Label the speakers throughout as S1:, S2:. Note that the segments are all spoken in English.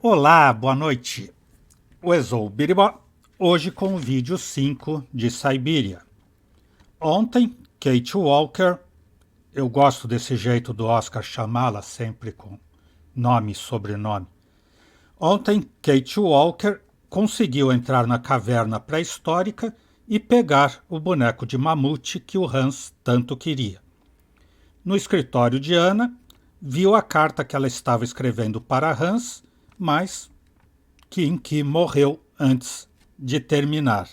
S1: Olá, boa noite. Eu sou o Biribó, hoje com o vídeo 5 de Syberia. Ontem, Kate Walker, eu gosto desse jeito do Oscar chamá-la sempre com nome e sobrenome. Ontem, Kate Walker conseguiu entrar na caverna pré-histórica e pegar o boneco de mamute que o Hans tanto queria. No escritório de Anna, viu a carta que ela estava escrevendo para Hans, mas em que morreu antes de terminar.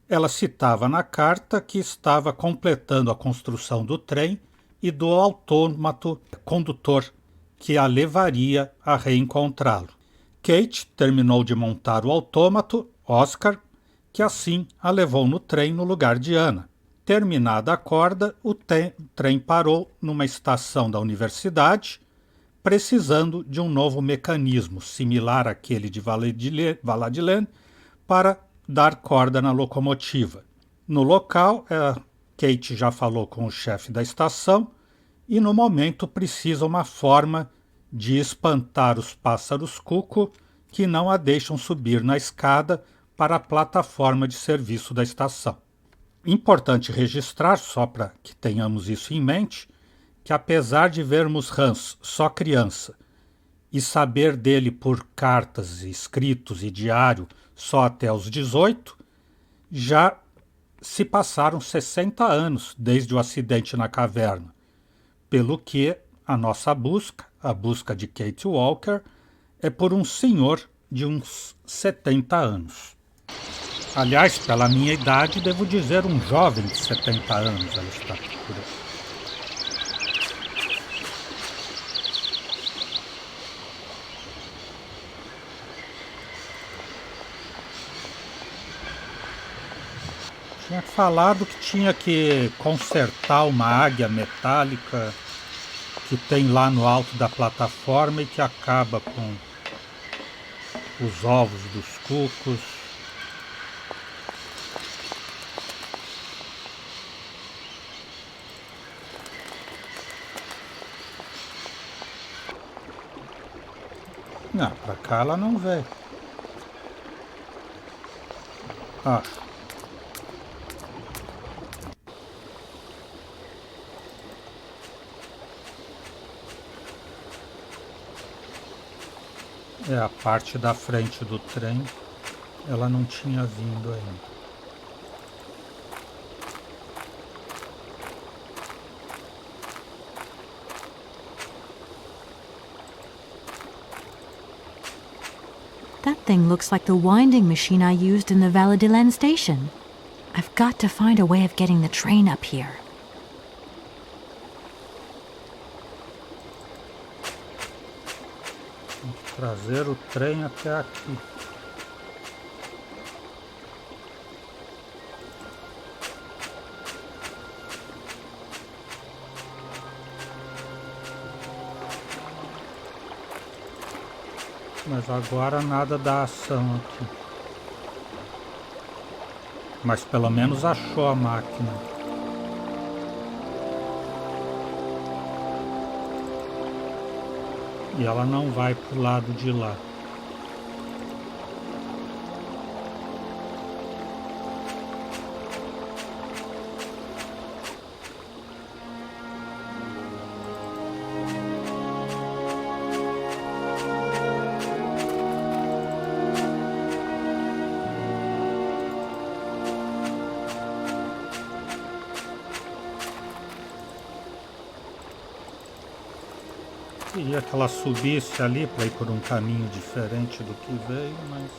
S1: Ela citava na carta que estava completando a construção do trem e do autômato condutor que a levaria a reencontrá-lo. Kate terminou de montar o autômato, Oscar, que assim a levou no trem no lugar de Anna. Terminada a corda, o trem parou numa estação da universidade, precisando de um novo mecanismo, similar àquele de Valladolid, para dar corda na locomotiva. No local, Kate já falou com o chefe da estação e, no momento, precisa uma forma de espantar os pássaros cuco que não a deixam subir na escada para a plataforma de serviço da estação. Importante registrar, só para que tenhamos isso em mente, que apesar de vermos Hans só criança e saber dele por cartas, escritos e diário só até os 18, já se passaram 60 anos desde o acidente na caverna, pelo que a nossa busca, a busca de Kate Walker, é por um senhor de uns 70 anos. Aliás, pela minha idade, devo dizer um jovem de 70 anos ela está procurando. Tinha falado que tinha que consertar uma águia metálica que tem lá no alto da plataforma e que acaba com os ovos dos cucos. Não, pra cá ela não veio. Ah. É, a parte da frente do trem, ela não tinha vindo ainda.
S2: That thing looks like the winding machine I used in the Valladolid station. I've got to find a way of getting the train up here.
S1: Tem que trazer o trem até aqui. Mas agora nada da ação aqui. Mas pelo menos achou a máquina. E ela não vai pro lado de lá. Queria que ela subisse ali para ir por um caminho diferente do que veio, mas...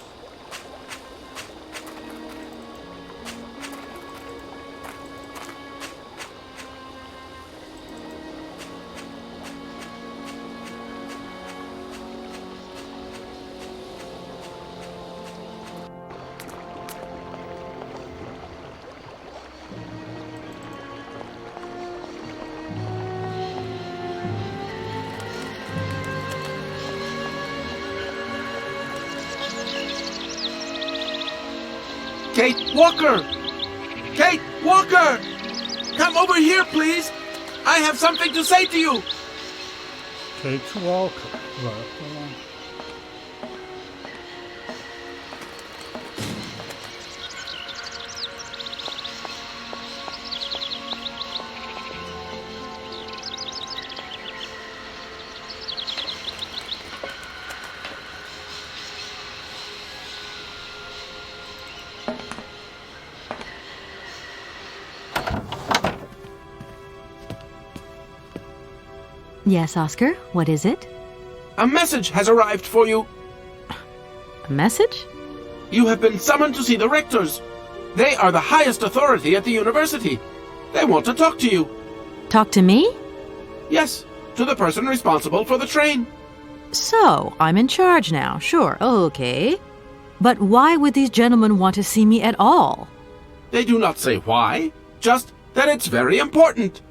S3: Kate Walker! Kate Walker! Come over here, please! I have something to say to you!
S1: Kate Walker. Vai, tá lá.
S2: Yes, Oscar, what is it?
S3: A message has arrived for you.
S2: A message?
S3: You have been summoned to see the rectors. They are the highest authority at the university. They want to talk to you.
S2: Talk to me?
S3: Yes, to the person responsible for the train.
S2: So, I'm in charge now, sure, okay. But why would these gentlemen want to see me at all?
S3: They do not say why, just that it's very important.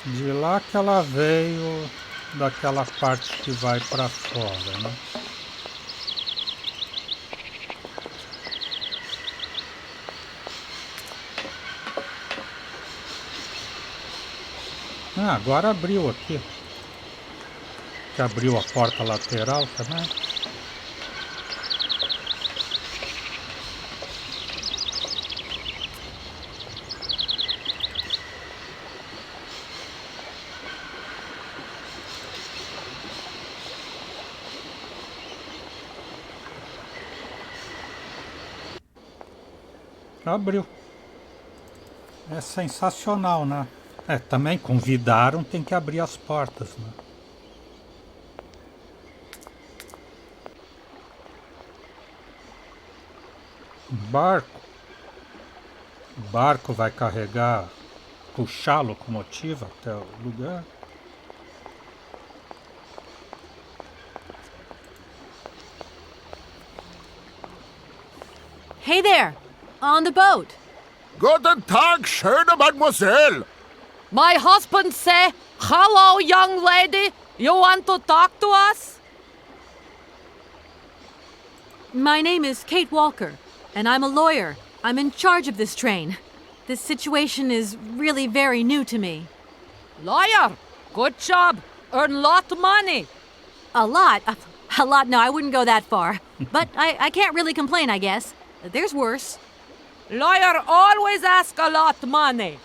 S1: De lá que ela veio, daquela parte que vai para fora, né? Ah, agora abriu aqui. Que abriu a porta lateral também. Abriu. É sensacional, né? É, também convidaram, tem que abrir as portas, né? Barco. O barco vai carregar, puxar a locomotiva até o lugar.
S2: Hey there! On the boat!
S4: Guten Tag, schöne Mademoiselle.
S5: My husband say, "Hello, young lady. You want to talk to us?"
S2: My name is Kate Walker, and I'm a lawyer. I'm in charge of this train. This situation is really very new to me.
S5: Lawyer, good job. Earn lot of money.
S2: A lot? A lot? No, I wouldn't go that far. But I can't really complain, I guess. There's worse.
S5: Lawyer always ask a lot of money.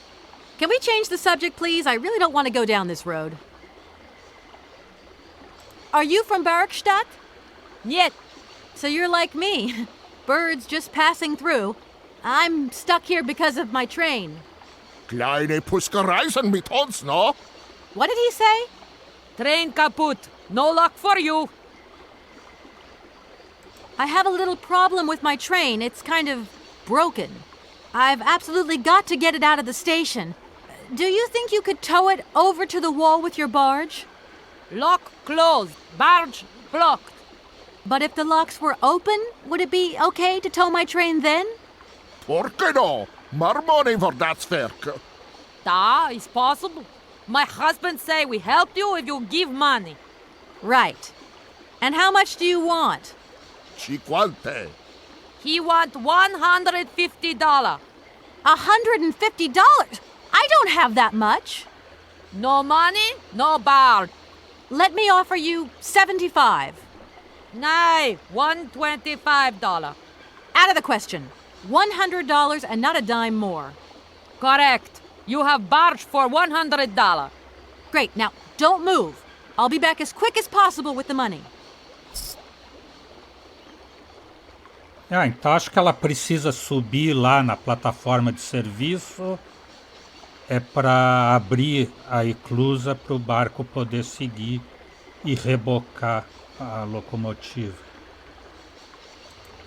S2: Can we change the subject, please? I really don't want to go down this road. Are you from Bergstadt?
S5: Niet.
S2: So you're like me. Birds just passing through. I'm stuck here because of my train.
S4: Kleine Puskereisen mit uns, no?
S2: What did he say?
S5: Train kaput. No luck for you.
S2: I have a little problem with my train. It's kind of broken. I've absolutely got to get it out of the station. Do you think you could tow it over to the wall with your barge?
S5: Lock closed. Barge blocked.
S2: But if the locks were open, would it be okay to tow my train then?
S4: Por que no? More money for that werk.
S5: Da, is possible. My husband say we help you if you give money.
S2: Right. And how much do you want?
S4: Cinquante.
S5: He want $150.
S2: $150? I don't have that much.
S5: No money, no barge.
S2: Let me offer you $75.
S5: Nay, $125.
S2: Out of the question. $100 and not a dime more.
S5: Correct. You have barge for $100.
S2: Great. Now, don't move. I'll be back as quick as possible with the money.
S1: Ah, então acho que ela precisa subir lá na plataforma de serviço. É para abrir a eclusa para o barco poder seguir e rebocar a locomotiva.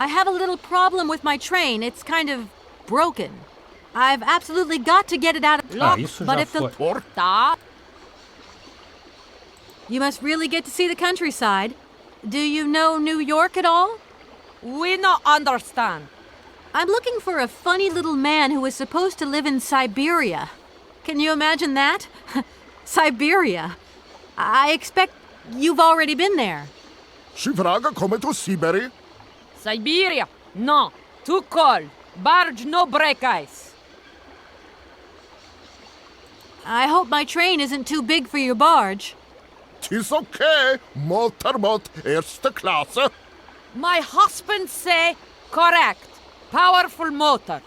S2: I have a little problem with my train. It's kind of broken. I've absolutely got to get it out of...
S1: Ah, isso
S2: but
S1: já
S2: if
S1: foi.
S4: Por
S5: Da.
S2: You must really get to see the countryside. Do you know New York at all?
S5: We no understand.
S2: I'm looking for a funny little man who is supposed to live in Syberia. Can you imagine that? Syberia. I expect you've already been there.
S4: Si vraga come to Syberia?
S5: Syberia. No. Too cold. Barge no break ice.
S2: I hope my train isn't too big for your barge.
S4: Tis okay. Motorboat erste Klasse.
S5: My husband say correct. Powerful motor.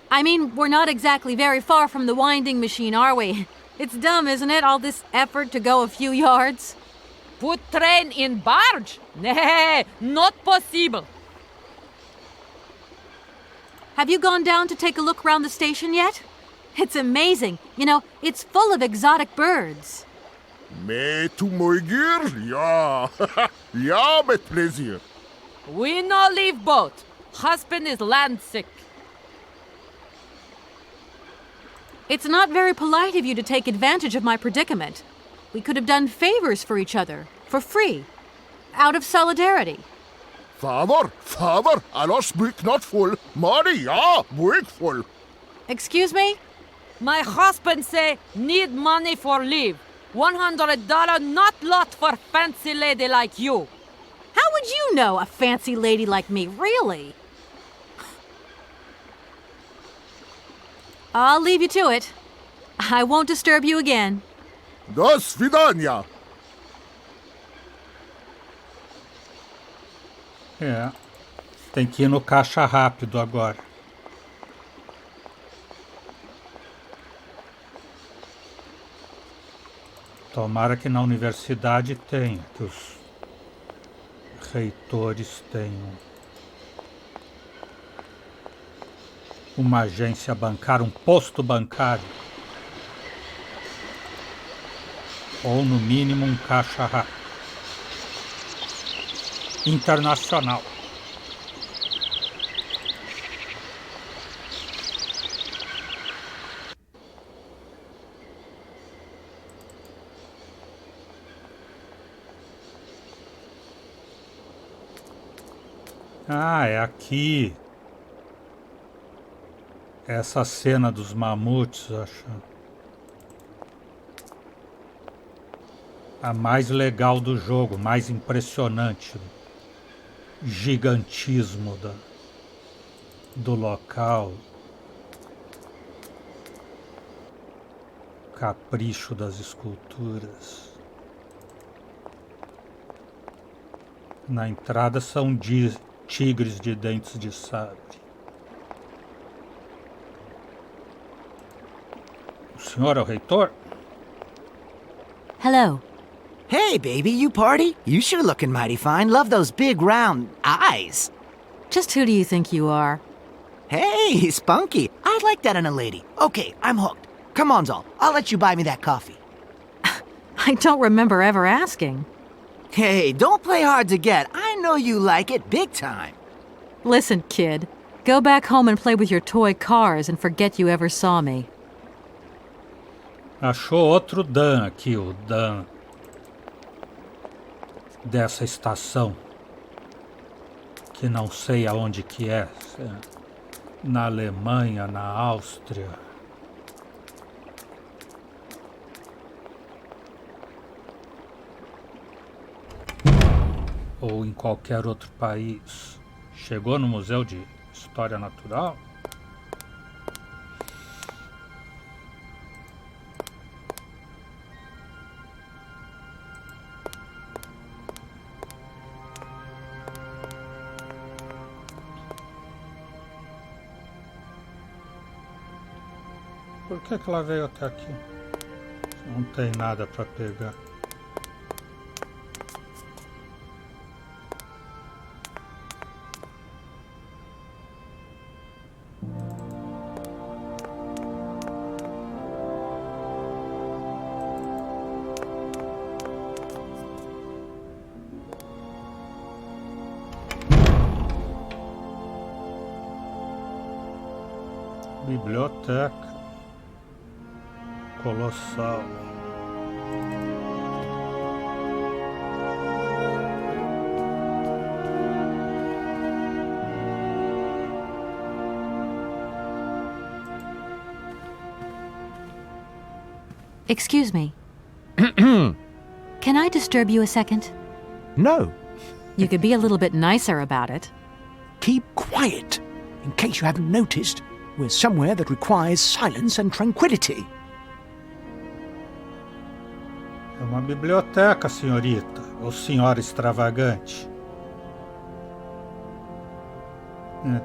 S2: I mean, we're not exactly very far from the winding machine, are we? It's dumb, isn't it, all this effort to go a few yards?
S5: Put train in barge? Nah, not possible.
S2: Have you gone down to take a look around the station yet? It's amazing. You know, it's full of exotic birds.
S4: Mee to my gear? Ja. Ja, met plezier.
S5: We no leave boat. Husband is land sick.
S2: It's not very polite of you to take advantage of my predicament. We could have done favors for each other, for free, out of solidarity.
S4: Father, Allah speak not full. Money, ja, big full.
S2: Excuse me?
S5: My husband say need money for leave. $100 not lot for fancy lady like you.
S2: How would you know a fancy lady like me, really? I'll leave you to it. I won't disturb you again.
S4: Do svidania.
S1: É, tem que ir no caixa rápido agora. Tomara que na universidade tenha, que os reitores tenham uma agência bancária, um posto bancário. Ou no mínimo um caixa rápido. Internacional. Ah, é aqui. Essa cena dos mamutes, acho. A mais legal do jogo, mais impressionante. Gigantismo do local. Capricho das esculturas. Na entrada são tigres de dentes de sabre. O senhor é o reitor?
S2: Hello.
S6: Hey, baby, you party? You sure looking mighty fine. Love those big round eyes.
S2: Just who do you think you are?
S6: Hey, spunky. I like that in a lady. Okay, I'm hooked. Come on, Zol. I'll let you buy me that coffee.
S2: I don't remember ever asking.
S6: Hey, don't play hard to get. I know you like it big time.
S2: Listen, kid. Go back home and play with your toy cars and forget you ever saw me.
S1: Achou outro Dan aqui, o Dan dessa estação, que não sei aonde que é, na Alemanha, na Áustria. Ou em qualquer outro país. Chegou no Museu de História Natural? Por que ela veio até aqui? Não tem nada para pegar. Biblioteca colossal.
S2: Excuse me. Can I disturb you a second?
S6: No.
S2: You could be a little bit nicer about it.
S6: Keep quiet. In case you haven't noticed, we're somewhere that requires silence and tranquility.
S1: É uma biblioteca, senhorita, ou senhora extravagante.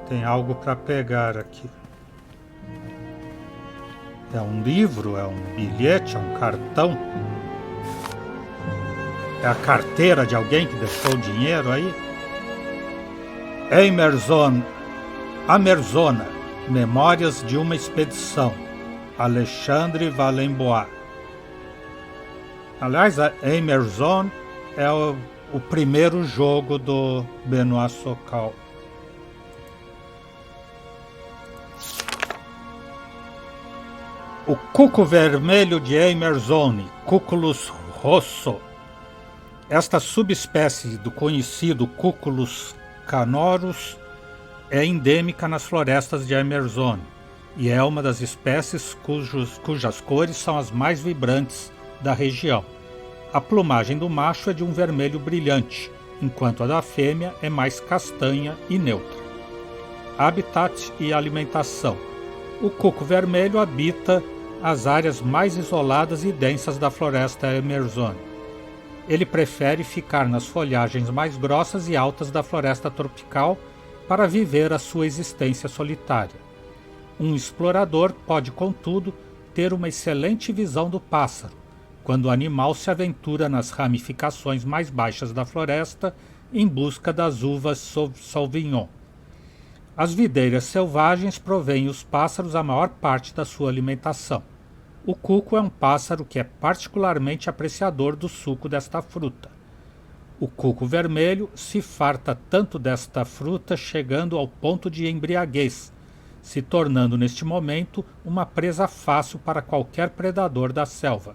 S1: Tem algo para pegar aqui. É um livro? É um bilhete? É um cartão? É a carteira de alguém que deixou dinheiro aí? Amerzona, Memórias de uma Expedição, Alexandre Valembois. Aliás, a Amerzone é o primeiro jogo do Benoît Sokal. O cuco vermelho de Amerzone, Cuculus rosso. Esta subespécie do conhecido Cuculus canorus é endêmica nas florestas de Amerzone e é uma das espécies cujas cores são as mais vibrantes da região. A plumagem do macho é de um vermelho brilhante, enquanto a da fêmea é mais castanha e neutra. Habitat e alimentação. O cuco vermelho habita as áreas mais isoladas e densas da floresta Amerzone. Ele prefere ficar nas folhagens mais grossas e altas da floresta tropical para viver a sua existência solitária. Um explorador pode, contudo, ter uma excelente visão do pássaro, quando o animal se aventura nas ramificações mais baixas da floresta em busca das uvas Sauvignon. As videiras selvagens provêm os pássaros a maior parte da sua alimentação. O cuco é um pássaro que é particularmente apreciador do suco desta fruta. O cuco vermelho se farta tanto desta fruta chegando ao ponto de embriaguez, se tornando neste momento uma presa fácil para qualquer predador da selva.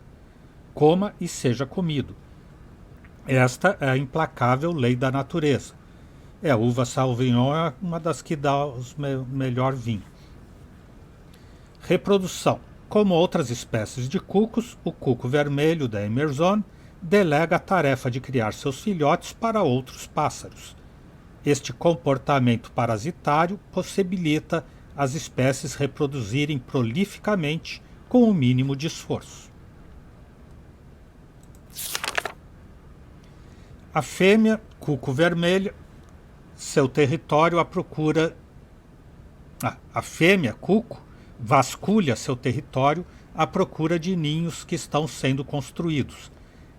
S1: Coma e seja comido. Esta é a implacável lei da natureza. A uva Sauvignon é uma das que dá o melhor vinho. Reprodução. Como outras espécies de cucos, o cuco vermelho da Amerzone delega a tarefa de criar seus filhotes para outros pássaros. Este comportamento parasitário possibilita as espécies reproduzirem prolificamente com o mínimo de esforço. A fêmea, cuco vermelho, seu território à procura... A fêmea, cuco, vasculha seu território à procura de ninhos que estão sendo construídos.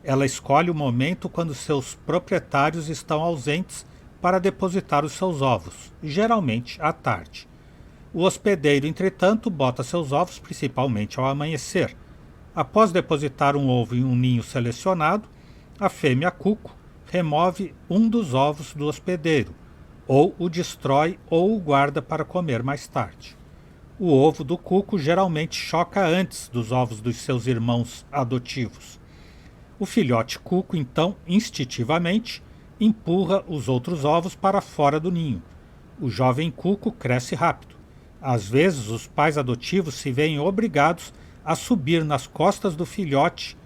S1: Ela escolhe o momento quando seus proprietários estão ausentes para depositar os seus ovos, geralmente à tarde. O hospedeiro, entretanto, bota seus ovos principalmente ao amanhecer. Após depositar um ovo em um ninho selecionado, a fêmea cuco remove um dos ovos do hospedeiro, ou o destrói ou o guarda para comer mais tarde. O ovo do cuco geralmente choca antes dos ovos dos seus irmãos adotivos. O filhote cuco, então, instintivamente, empurra os outros ovos para fora do ninho. O jovem cuco cresce rápido. Às vezes, os pais adotivos se veem obrigados a subir nas costas do filhote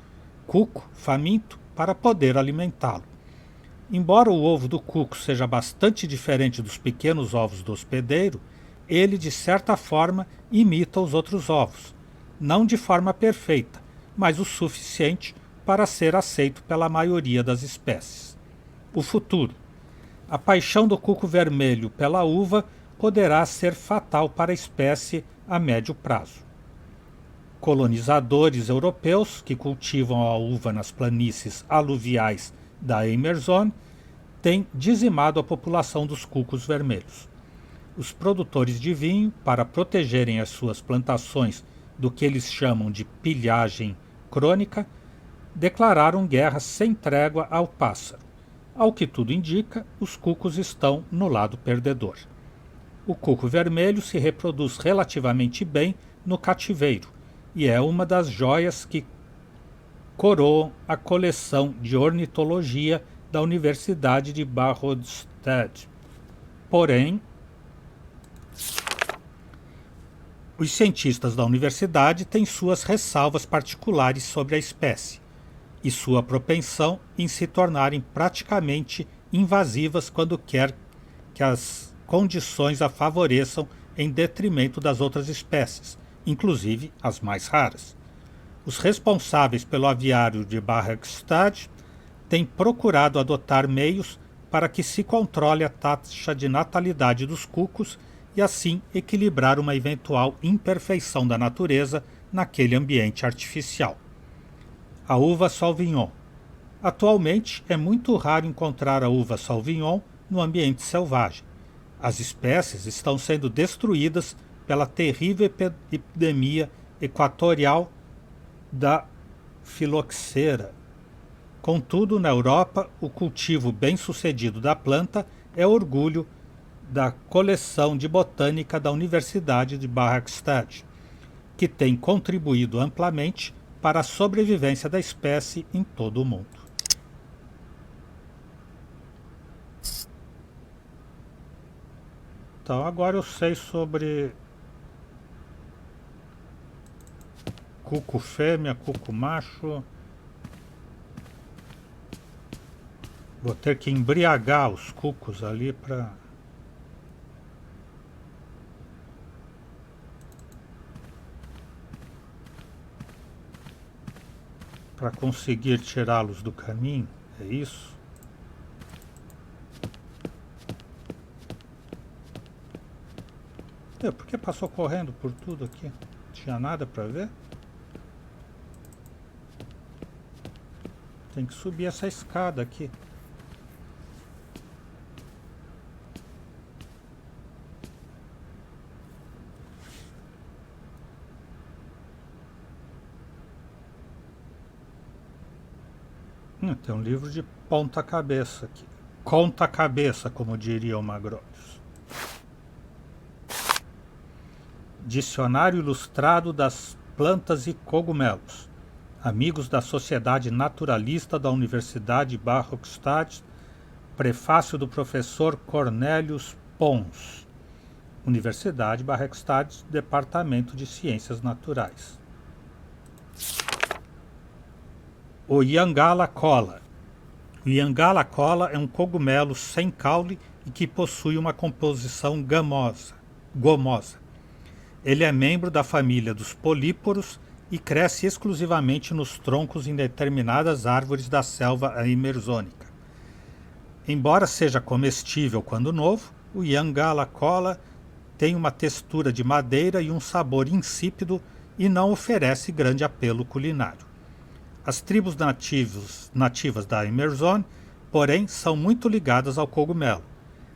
S1: cuco faminto para poder alimentá-lo. Embora o ovo do cuco seja bastante diferente dos pequenos ovos do hospedeiro, ele, de certa forma, imita os outros ovos, não de forma perfeita, mas o suficiente para ser aceito pela maioria das espécies. O futuro. A paixão do cuco vermelho pela uva poderá ser fatal para a espécie a médio prazo. Colonizadores europeus que cultivam a uva nas planícies aluviais da Amerzone têm dizimado a população dos cucos vermelhos. Os produtores de vinho, para protegerem as suas plantações do que eles chamam de pilhagem crônica, declararam guerra sem trégua ao pássaro. Ao que tudo indica, os cucos estão no lado perdedor. O cuco vermelho se reproduz relativamente bem no cativeiro e é uma das joias que coroam a coleção de ornitologia da Universidade de Barrow-Stadt. Porém, os cientistas da universidade têm suas ressalvas particulares sobre a espécie e sua propensão em se tornarem praticamente invasivas quando quer que as condições a favoreçam em detrimento das outras espécies, inclusive as mais raras. Os responsáveis pelo aviário de Barrow-Stadt têm procurado adotar meios para que se controle a taxa de natalidade dos cucos e assim equilibrar uma eventual imperfeição da natureza naquele ambiente artificial. A uva Sauvignon. Atualmente, é muito raro encontrar a uva Sauvignon no ambiente selvagem. As espécies estão sendo destruídas pela terrível epidemia equatorial da filoxera. Contudo, na Europa, o cultivo bem-sucedido da planta é orgulho da coleção de botânica da Universidade de Barracstad, que tem contribuído amplamente para a sobrevivência da espécie em todo o mundo. Então, agora eu sei sobre cuco fêmea, cuco macho. Vou ter que embriagar os cucos ali para conseguir tirá-los do caminho. É isso? Por que passou correndo por tudo aqui? Não tinha nada para ver? Tem que subir essa escada aqui. Tem um livro de ponta-cabeça aqui. Conta-cabeça, como diria o Magrolhos. Dicionário Ilustrado das Plantas e Cogumelos. Amigos da Sociedade Naturalista da Universidade Barracstad. Prefácio do professor Cornelius Pons. Universidade Barracstad, Departamento de Ciências Naturais. O Yangala cola. O Yangala cola é um cogumelo sem caule e que possui uma composição gomosa. Ele é membro da família dos políporos e cresce exclusivamente nos troncos em determinadas árvores da selva amazônica. Embora seja comestível quando novo, o Yangala cola tem uma textura de madeira e um sabor insípido e não oferece grande apelo culinário. As tribos nativas da Amazônia, porém, são muito ligadas ao cogumelo.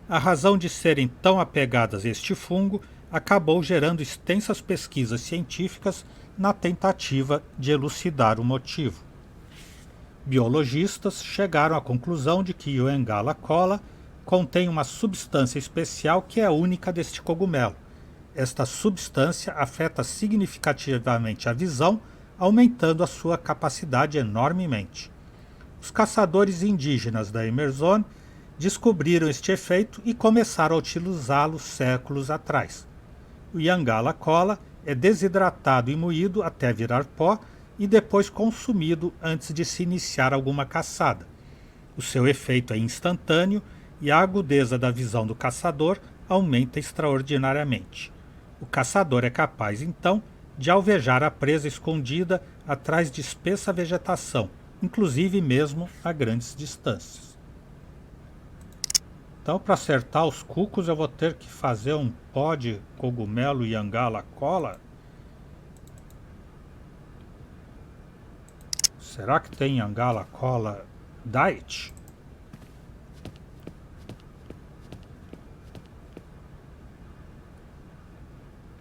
S1: A razão de serem tão apegadas a este fungo acabou gerando extensas pesquisas científicas na tentativa de elucidar o motivo. Biologistas chegaram à conclusão de que o Yangala cola contém uma substância especial que é única deste cogumelo. Esta substância afeta significativamente a visão, aumentando a sua capacidade enormemente. Os caçadores indígenas da Amazônia descobriram este efeito e começaram a utilizá-lo séculos atrás. O Yangala cola é desidratado e moído até virar pó e depois consumido antes de se iniciar alguma caçada. O seu efeito é instantâneo e a agudeza da visão do caçador aumenta extraordinariamente. O caçador é capaz, então, de alvejar a presa escondida atrás de espessa vegetação, inclusive mesmo a grandes distâncias. Então, para acertar os cucos, eu vou ter que fazer um pó de cogumelo Yangala cola. Será que tem Yangala cola diet?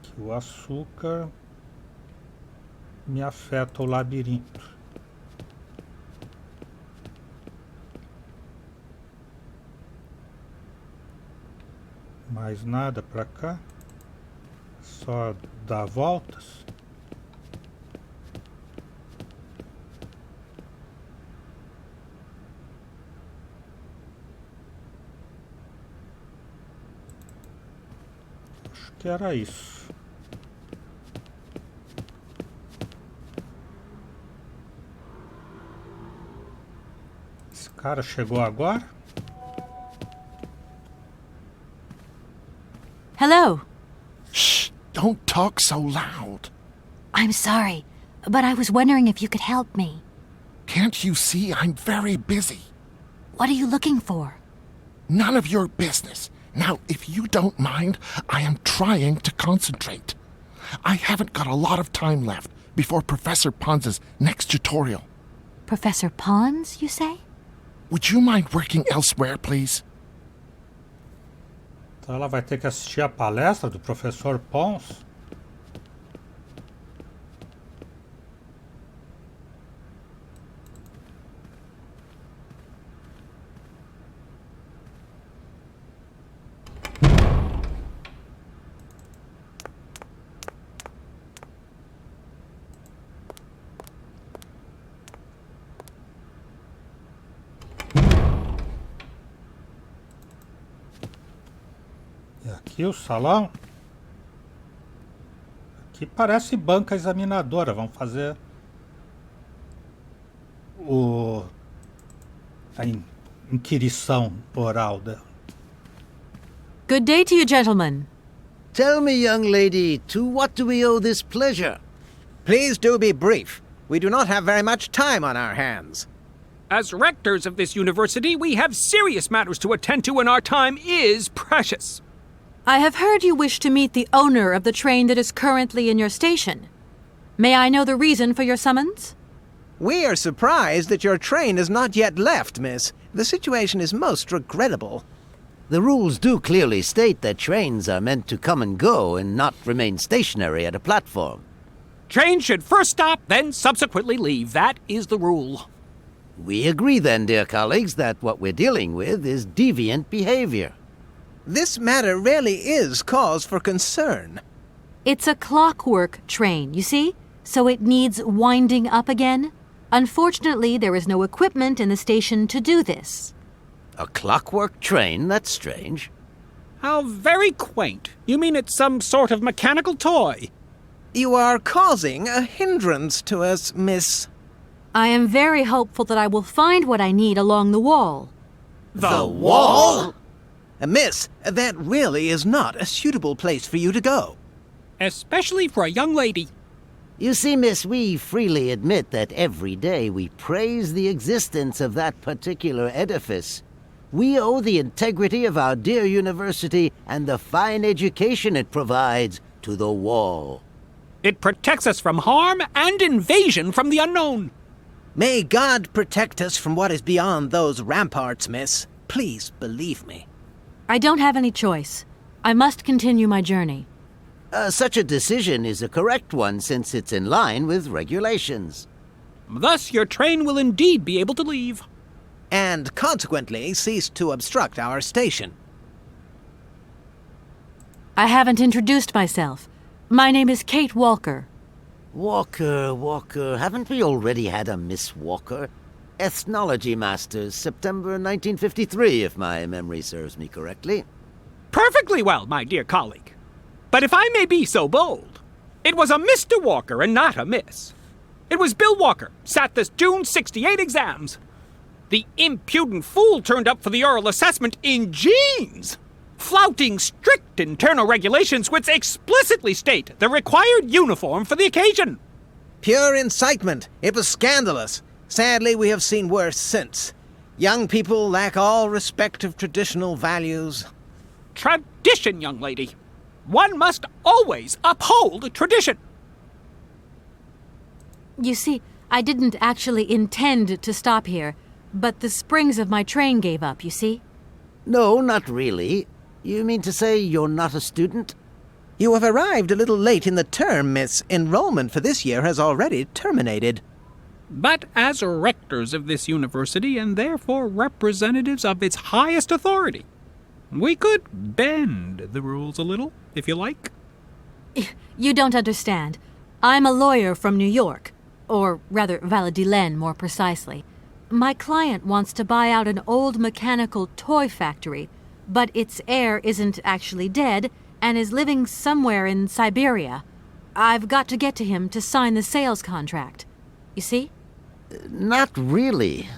S1: Que o açúcar me afeta o labirinto. Mais nada para cá. Só dar voltas. Acho que era isso. Esse cara chegou agora?
S2: Hello.
S4: Shh! Don't talk so loud.
S2: I'm sorry, but I was wondering if you could help me.
S4: Can't you see I'm very busy?
S2: What are you looking for?
S4: None of your business. Now, if you don't mind, I am trying to concentrate. I haven't got a lot of time left. before Professor Pons's next tutorial.
S2: Professor Pons, you say?
S4: Would you mind working elsewhere, please?
S1: Então ela vai ter que assistir a palestra do professor Pons. E aqui o salão. Aqui parece banca examinadora. Vamos fazer a inquirição oral dela.
S2: Good day to you, gentlemen.
S7: Tell me, young lady, to what do we owe this pleasure?
S8: Please do be brief. We do not have very much time on our hands.
S9: As rectors of this university, we have serious matters to attend to, and our time is precious.
S2: I have heard you wish to meet the owner of the train that is currently in your station. May I know the reason for your summons?
S8: We are surprised that your train has not yet left, miss. The situation is most regrettable.
S7: The rules do clearly state that trains are meant to come and go and not remain stationary at a platform.
S9: Trains should first stop, then subsequently leave. That is the rule.
S7: We agree then, dear colleagues, that what we're dealing with is deviant behavior.
S8: This matter really is cause for concern.
S2: It's a clockwork train, you see? So it needs winding up again. Unfortunately, there is no equipment in the station to do this.
S7: A clockwork train? That's strange.
S9: How very quaint. You mean it's some sort of mechanical toy?
S8: You are causing a hindrance to us, miss.
S2: I am very hopeful that I will find what I need along the wall.
S7: The wall?
S8: Miss, that really is not a suitable place for you to go.
S9: Especially for a young lady.
S7: You see, miss, we freely admit that every day we praise the existence of that particular edifice. We owe the integrity of our dear university and the fine education it provides to the wall.
S9: It protects us from harm and invasion from the unknown.
S8: May God protect us from what is beyond those ramparts, miss. Please believe me.
S2: I don't have any choice. I must continue my journey.
S7: Such a decision is a correct one since it's in line with regulations.
S9: Thus, your train will indeed be able to leave.
S8: And consequently cease to obstruct our station.
S2: I haven't introduced myself. My name is Kate Walker.
S7: Walker, haven't we already had a Miss Walker? Ethnology Masters, September 1953, if my memory serves me correctly.
S9: Perfectly well, my dear colleague. But if I may be so bold, it was a Mr. Walker and not a Miss. It was Bill Walker, sat this June 68 exams. The impudent fool turned up for the oral assessment in jeans, flouting strict internal regulations which explicitly state the required uniform for the occasion.
S8: Pure incitement. It was scandalous. Sadly, we have seen worse since. Young people lack all respect of traditional values.
S9: Tradition, young lady. One must always uphold tradition.
S2: You see, I didn't actually intend to stop here, but the springs of my train gave up, you see?
S7: No, not really. You mean to say you're not a student?
S8: You have arrived a little late in the term, miss. Enrollment for this year has already terminated.
S9: But as rectors of this university and therefore representatives of its highest authority, we could bend the rules a little, if you like.
S2: You don't understand. I'm a lawyer from New York, or rather Valladolid more precisely. My client wants to buy out an old mechanical toy factory, but its heir isn't actually dead and is living somewhere in Syberia. I've got to get to him to sign the sales contract. You see?
S7: Not really.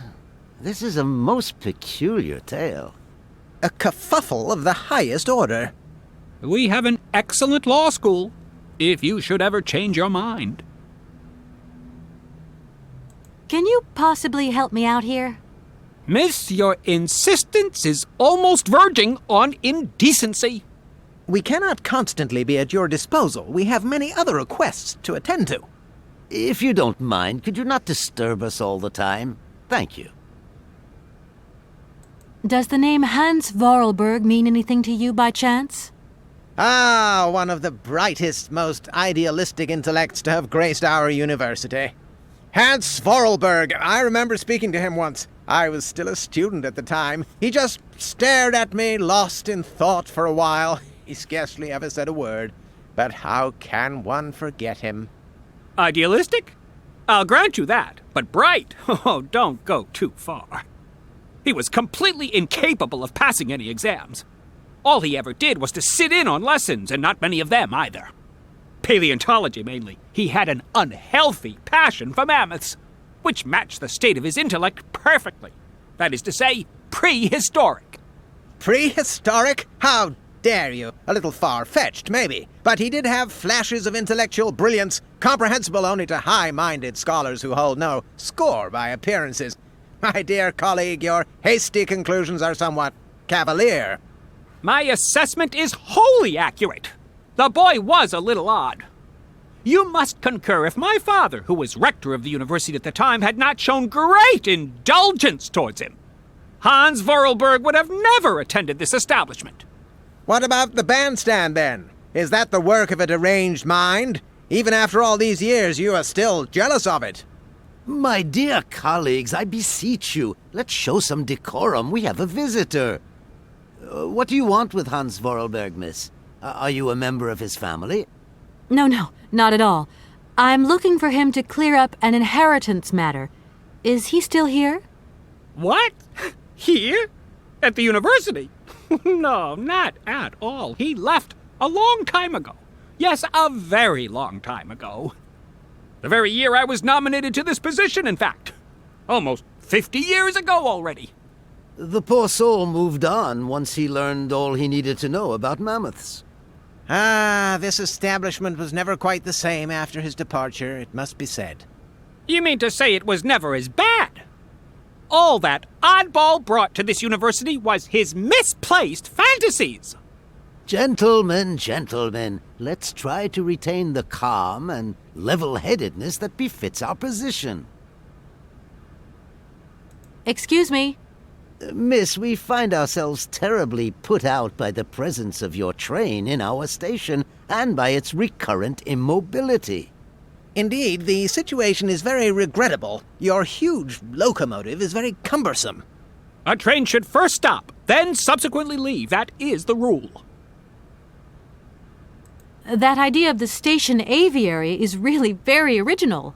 S7: This is a most peculiar tale.
S8: A kerfuffle of the highest order.
S9: We have an excellent law school, if you should ever change your mind.
S2: Can you possibly help me out here?
S9: Miss, your insistence is almost verging on indecency.
S8: We cannot constantly be at your disposal. We have many other requests to attend to.
S7: If you don't mind, could you not disturb us all the time? Thank you.
S2: Does the name Hans Vorarlberg mean anything to you by chance?
S8: Ah, one of the brightest, most idealistic intellects to have graced our university. Hans Vorarlberg. I remember speaking to him once. I was still a student at the time. He just stared at me, lost in thought for a while. He scarcely ever said a word. But how can one forget him?
S9: Idealistic? I'll grant you that. But bright? Oh, don't go too far. He was completely incapable of passing any exams. All he ever did was to sit in on lessons, and not many of them either. Paleontology, mainly. He had an unhealthy passion for mammoths, which matched the state of his intellect perfectly. That is to say, prehistoric.
S8: Prehistoric? How dare you? A little far-fetched, maybe. But he did have flashes of intellectual brilliance, comprehensible only to high-minded scholars who hold no score by appearances. My dear colleague, your hasty conclusions are somewhat cavalier.
S9: My assessment is wholly accurate. The boy was a little odd. You must concur if my father, who was rector of the university at the time, had not shown great indulgence towards him. Hans Vorarlberg would have never attended this establishment.
S8: What about the bandstand, then? Is that the work of a deranged mind? Even after all these years, you are still jealous of it.
S7: My dear colleagues, I beseech you, let's show some decorum. We have a visitor. What do you want with Hans Vorarlberg, miss? Are you a member of his family?
S2: No, not at all. I'm looking for him to clear up an inheritance matter. Is he still here?
S9: What? Here? At the university? No, not at all. He left a long time ago. Yes, a very long time ago. The very year I was nominated to this position, in fact. Almost 50 years ago already.
S7: The poor soul moved on once he learned all he needed to know about mammoths.
S8: Ah, this establishment was never quite the same after his departure, it must be said.
S9: You mean to say it was never as bad? All that oddball brought to this university was his misplaced fantasies.
S7: Gentlemen, let's try to retain the calm and level-headedness that befits our position.
S2: Excuse me.
S7: Miss, we find ourselves terribly put out by the presence of your train in our station and by its recurrent immobility.
S8: Indeed, the situation is very regrettable. Your huge locomotive is very cumbersome.
S9: A train should first stop, then subsequently leave. That is the rule.
S2: That idea of the station aviary is really very original.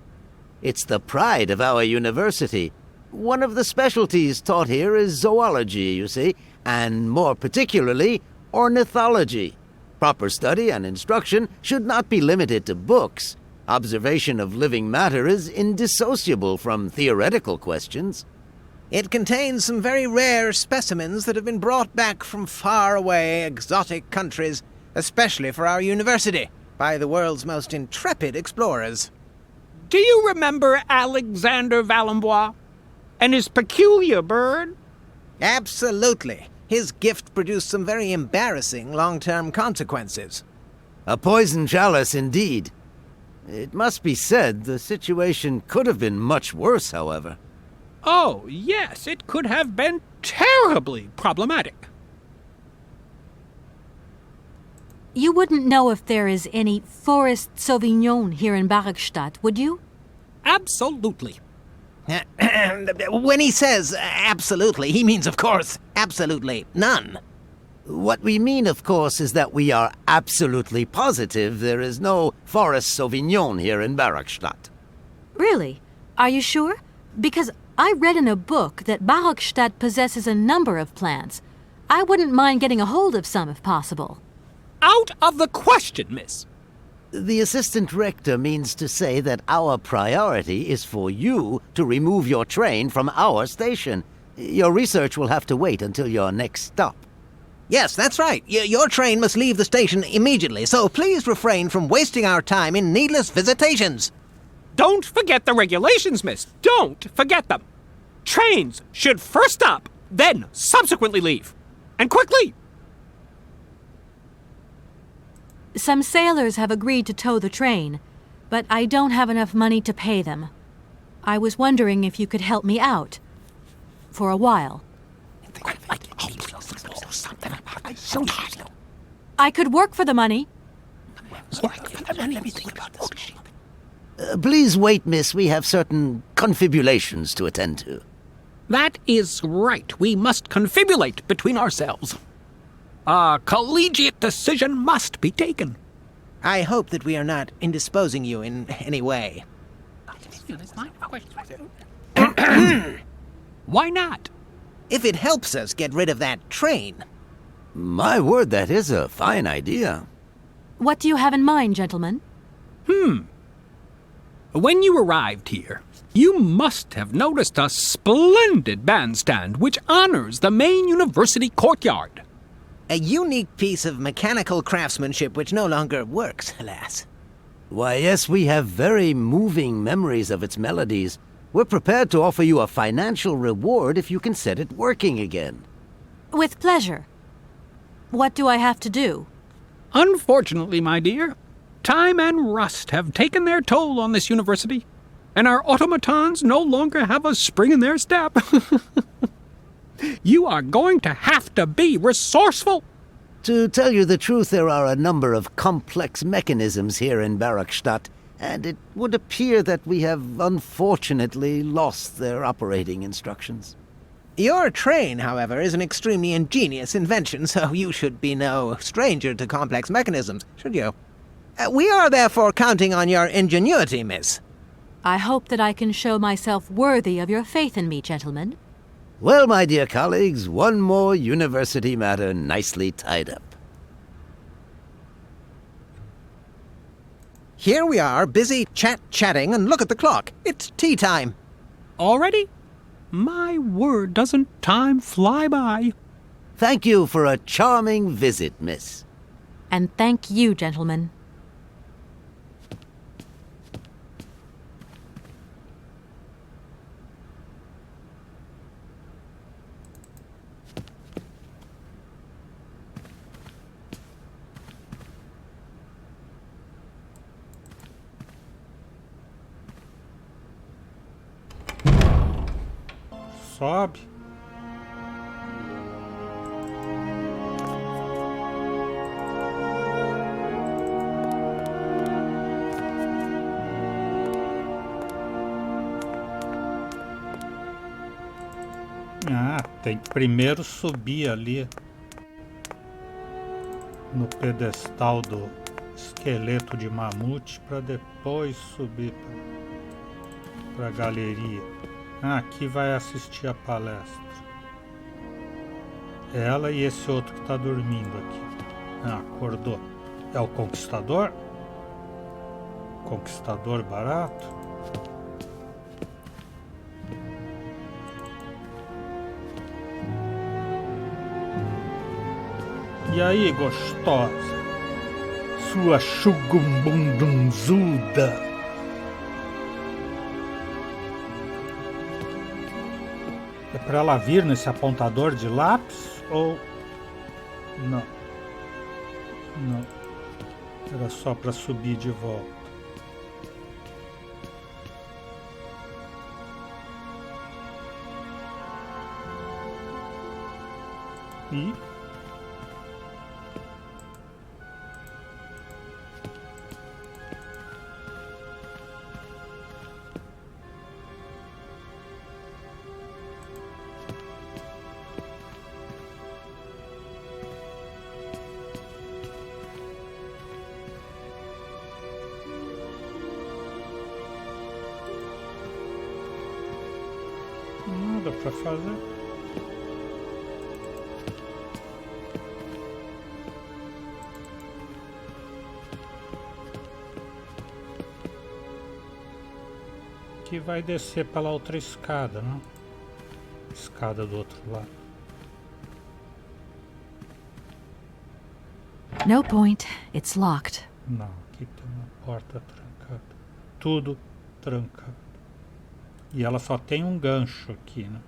S7: It's the pride of our university. One of the specialties taught here is zoology, you see, and more particularly, ornithology. Proper study and instruction should not be limited to books. Observation of living matter is indissociable from theoretical questions.
S8: It contains some very rare specimens that have been brought back from far-away, exotic countries, especially for our university, by the world's most intrepid explorers.
S9: Do you remember Alexander Valenbois and his peculiar bird?
S8: Absolutely. His gift produced some very embarrassing long-term consequences.
S7: A poison chalice indeed. It must be said the situation could have been much worse, however.
S9: Oh, yes, it could have been terribly problematic.
S2: You wouldn't know if there is any Forest Sauvignon here in Barrackstadt, would you?
S9: Absolutely.
S8: When he says absolutely, he means, of course, absolutely none.
S7: What we mean, of course, is that we are absolutely positive there is no Forest Sauvignon here in Barrackstadt.
S2: Really? Are you sure? Because I read in a book that Barrackstadt possesses a number of plants. I wouldn't mind getting a hold of some if possible.
S9: Out of the question, miss.
S7: The assistant rector means to say that our priority is for you to remove your train from our station. Your research will have to wait until your next stop.
S8: Yes, that's right. Your train must leave the station immediately, so please refrain from wasting our time in needless visitations.
S9: Don't forget the regulations, miss. Don't forget them. Trains should first stop, then subsequently leave. And quickly!
S2: Some sailors have agreed to tow the train. but I don't have enough money to pay them. I was wondering if you could help me out. For a while. I could work for the money.
S7: Please wait, miss. We have certain confibulations to attend to.
S9: That is right. We must confibulate between ourselves. A collegiate decision must be taken.
S8: I hope that we are not indisposing you in any way.
S9: Why not?
S8: If it helps us get rid of that train.
S7: My word, that is a fine idea.
S2: What do you have in mind, gentlemen?
S9: When you arrived here, you must have noticed a splendid bandstand which honors the main university courtyard.
S8: A unique piece of mechanical craftsmanship which no longer works, alas.
S7: Why, yes, we have very moving memories of its melodies. We're prepared to offer you a financial reward if you can set it working again.
S2: With pleasure. What do I have to do?
S9: Unfortunately, my dear, time and rust have taken their toll on this university, and our automatons no longer have a spring in their step. You are going to have to be resourceful.
S7: To tell you the truth, there are a number of complex mechanisms here in Barakstadt, and it would appear that we have unfortunately lost their operating instructions.
S8: Your train, however, is an extremely ingenious invention, so you should be no stranger to complex mechanisms, should you? We are therefore counting on your ingenuity, miss.
S2: I hope that I can show myself worthy of your faith in me, gentlemen.
S7: Well, my dear colleagues, one more university matter nicely tied up.
S8: Here we are, busy chatting, and look at the clock. It's tea time.
S9: Already? My word, doesn't time fly by?
S7: Thank you for a charming visit, miss.
S2: And thank you, gentlemen.
S1: Sobe. Ah, tem que primeiro subir ali no pedestal do esqueleto de mamute para depois subir para a galeria. Ah, aqui vai assistir a palestra. Ela e esse outro que tá dormindo aqui. Ah, acordou. É o conquistador? Conquistador barato? E aí, gostosa? Sua chugumbundunzuda. É para ela vir nesse apontador de lápis ou não? Não. Era só para subir de volta. E nada para fazer. Que vai descer pela outra escada, não? Escada do outro lado.
S2: No point. It's locked.
S1: Não, aqui tem uma porta trancada. Tudo trancado. E ela só tem um gancho aqui, né?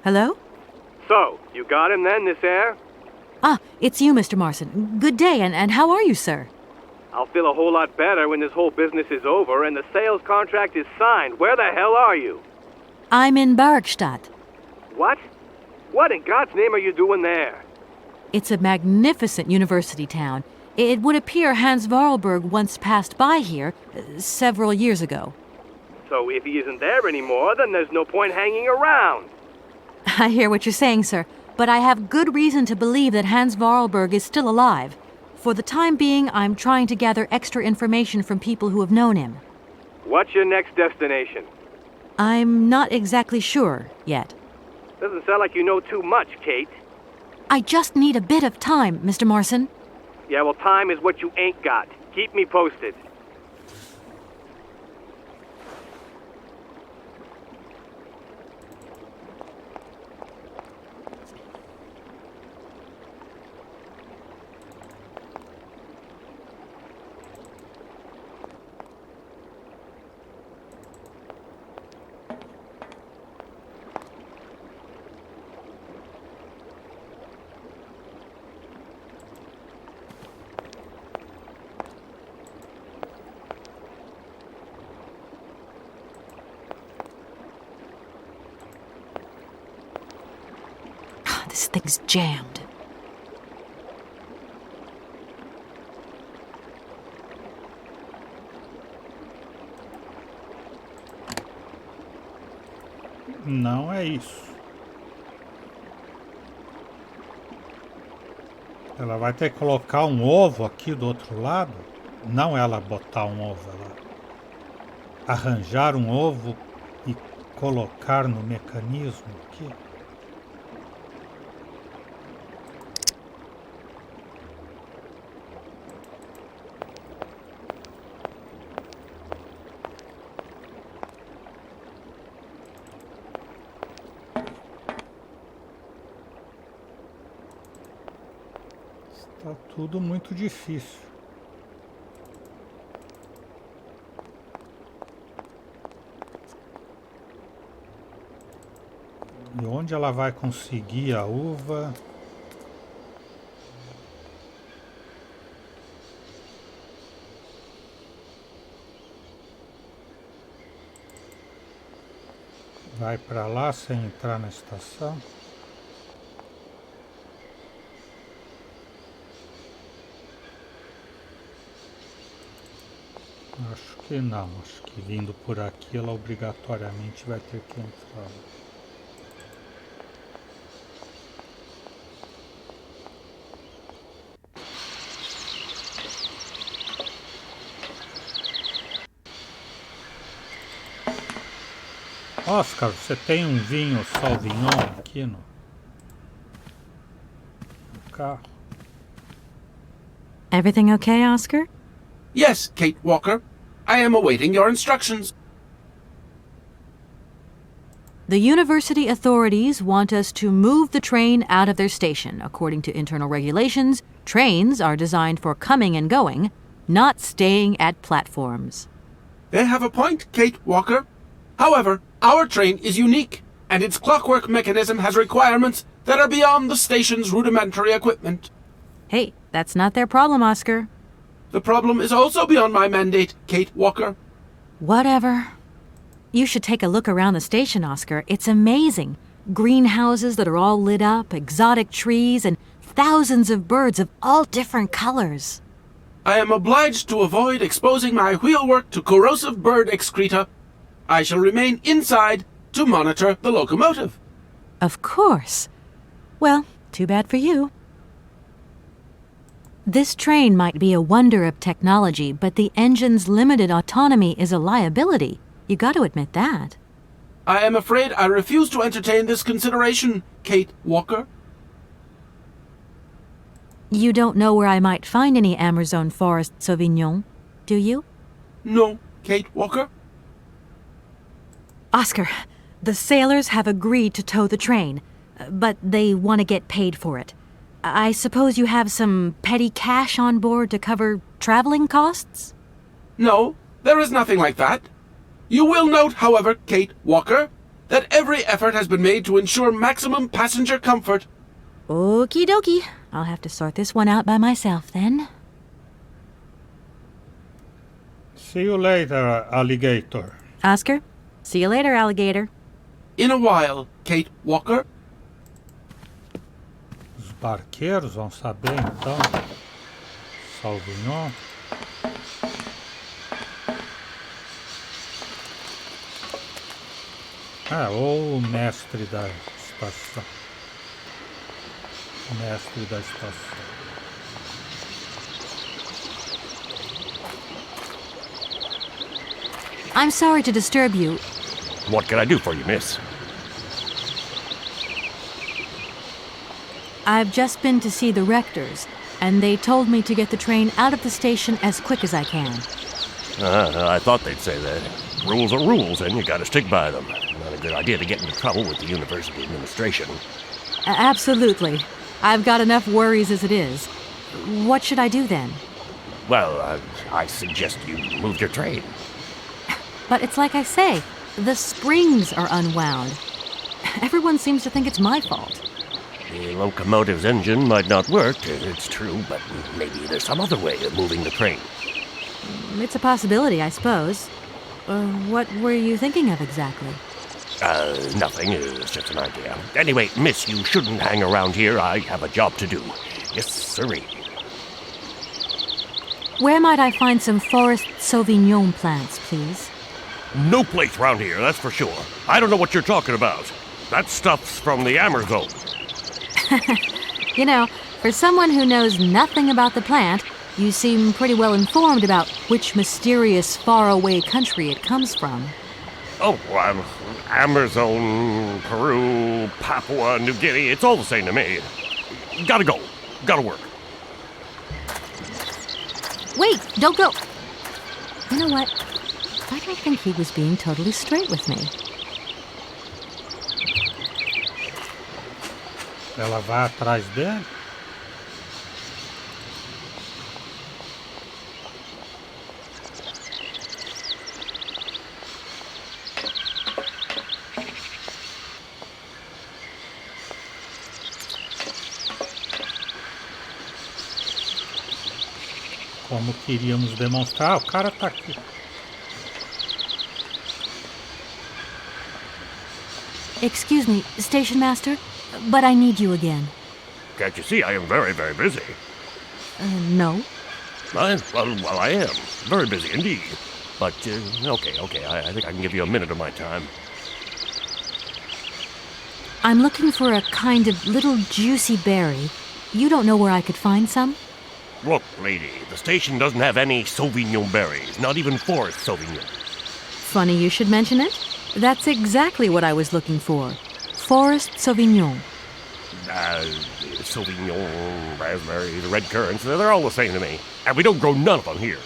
S2: Hello?
S10: So, you got him then, this air?
S2: Ah, it's you, Mr. Marson. Good day, and how are you, sir?
S10: I'll feel a whole lot better when this whole business is over and the sales contract is signed. Where the hell are you?
S2: I'm in Barkstadt.
S10: What? What in God's name are you doing there?
S2: It's a magnificent university town. It would appear Hans Vorarlberg once passed by here several years ago.
S10: So if he isn't there anymore, then there's no point hanging around.
S2: I hear what you're saying, sir, but I have good reason to believe that Hans Vorarlberg is still alive. For the time being, I'm trying to gather extra information from people who have known him.
S10: What's your next destination?
S2: I'm not exactly sure yet.
S10: Doesn't sound like you know too much, Kate.
S2: I just need a bit of time, Mr. Marson.
S10: Yeah, well, time is what you ain't got. Keep me posted.
S2: This thing's jammed.
S1: Não é isso. Ela vai ter que colocar um ovo aqui do outro lado. Não ela botar um ovo, ela arranjar um ovo e colocar no mecanismo aqui. Está tudo muito difícil. E onde ela vai conseguir a uva? Vai para lá sem entrar na estação? Acho que não, acho que vindo por aqui ela obrigatoriamente vai ter que entrar. Oscar, você tem um vinho Sauvignon aqui no carro?
S2: Everything okay, Oscar?
S3: Yes, Kate Walker. I am awaiting your instructions.
S2: The university authorities want us to move the train out of their station. According to internal regulations, trains are designed for coming and going, not staying at platforms.
S3: They have a point, Kate Walker. However, our train is unique, and its clockwork mechanism has requirements that are beyond the station's rudimentary equipment.
S2: Hey, that's not their problem, Oscar.
S3: The problem is also beyond my mandate, Kate Walker.
S2: Whatever. You should take a look around the station, Oscar. It's amazing. Greenhouses that are all lit up, exotic trees, and thousands of birds of all different colors.
S3: I am obliged to avoid exposing my wheelwork to corrosive bird excreta. I shall remain inside to monitor the locomotive.
S2: Of course. Well, too bad for you. This train might be a wonder of technology, but the engine's limited autonomy is a liability. You got to admit that.
S3: I am afraid I refuse to entertain this consideration, Kate Walker.
S2: You don't know where I might find any Amazon forest Sauvignon, do you?
S3: No, Kate Walker.
S2: Oscar, the sailors have agreed to tow the train, but they want to get paid for it. I suppose you have some petty cash on board to cover traveling costs?
S3: No, there is nothing like that. You will note, however, Kate Walker, that every effort has been made to ensure maximum passenger comfort.
S2: Okie dokie. I'll have to sort this one out by myself then.
S1: See you later, alligator.
S2: Oscar, see you later, alligator.
S3: In a while, Kate Walker.
S1: Os barqueiros vão saber então. Sauvignon. Ou o mestre da estação. O mestre da estação.
S2: I'm sorry to disturb you.
S11: What can I do for you, miss?
S2: I've just been to see the rectors, and they told me to get the train out of the station as quick as I can.
S11: I thought they'd say that. Rules are rules, and you gotta stick by them. Not a good idea to get into trouble with the university administration.
S2: Absolutely. I've got enough worries as it is. What should I do then?
S11: Well, I suggest you move your train.
S2: But it's like I say, the springs are unwound. Everyone seems to think it's my fault.
S11: The locomotive's engine might not work, it's true, but maybe there's some other way of moving the train.
S2: It's a possibility, I suppose. What were you thinking of exactly?
S11: Nothing. It's just an idea. Anyway, miss, you shouldn't hang around here. I have a job to do. Yes, sirree.
S2: Where might I find some forest Sauvignon plants, please?
S11: No place round here, that's for sure. I don't know what you're talking about. That stuff's from the Amazon.
S2: You know, for someone who knows nothing about the plant, you seem pretty well informed about which mysterious faraway country it comes from.
S11: Oh, Amazon, Peru, Papua New Guinea, it's all the same to me. Gotta go. Gotta work.
S2: Wait, don't go. You know what? I don't think he was being totally straight with me.
S1: Ela vai atrás dele? Como queríamos demonstrar, o cara tá aqui.
S2: Excuse me, station master, but I need you again.
S11: Can't you see I am very, very busy?
S2: No.
S11: Well, I am. Very busy indeed. But, okay, I think I can give you a minute of my time.
S2: I'm looking for a kind of little juicy berry. You don't know where I could find some?
S11: Look, lady, the station doesn't have any Sauvignon berries, not even forest Sauvignon.
S2: Funny you should mention it. That's exactly what I was looking for. Forest Sauvignon.
S11: Sauvignon, raspberries, red currants, they're all the same to me. And we don't grow none of them here.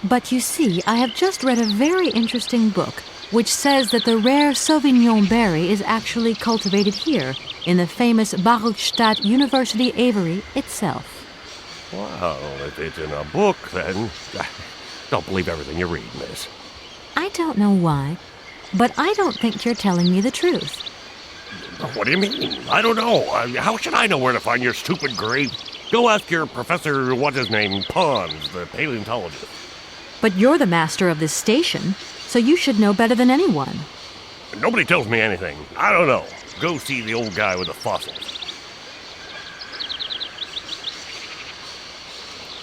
S2: But you see, I have just read a very interesting book which says that the rare Sauvignon berry is actually cultivated here, in the famous Baruchstadt University aviary itself.
S11: Well, if it's in a book, then don't believe everything you read, miss.
S2: I don't know why, but I don't think you're telling me the truth.
S11: What do you mean? I don't know. How should I know where to find your stupid grape? Go ask your professor, what's his name, Pons, the paleontologist.
S2: But you're the master of this station, so you should know better than anyone.
S11: Nobody tells me anything. I don't know. Go see the old guy with the fossils.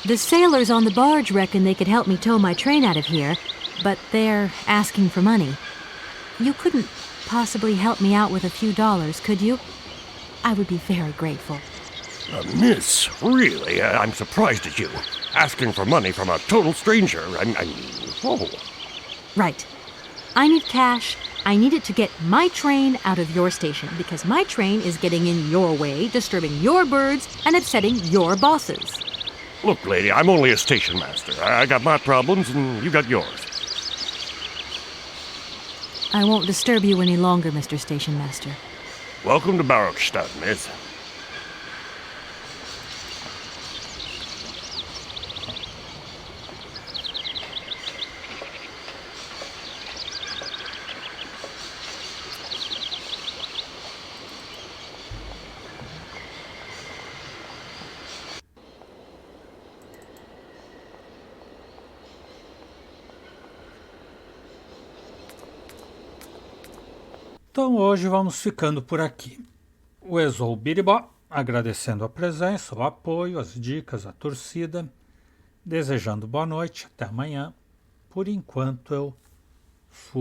S2: The sailors on the barge reckon they could help me tow my train out of here, but they're asking for money. You couldn't possibly help me out with a few dollars, could you? I would be very grateful.
S11: Miss, really, I'm surprised at you. Asking for money from a total stranger. Oh.
S2: Right. I need cash. I need it to get my train out of your station, because my train is getting in your way, disturbing your birds, and upsetting your bosses.
S11: Look, lady, I'm only a station master. I got my problems, and you got yours.
S2: I won't disturb you any longer, Mr. Station Master.
S11: Welcome to Baruchstadt, miss.
S1: Então hoje vamos ficando por aqui. O Exou Biribó, agradecendo a presença, o apoio, as dicas, a torcida, desejando boa noite, até amanhã. Por enquanto eu fui.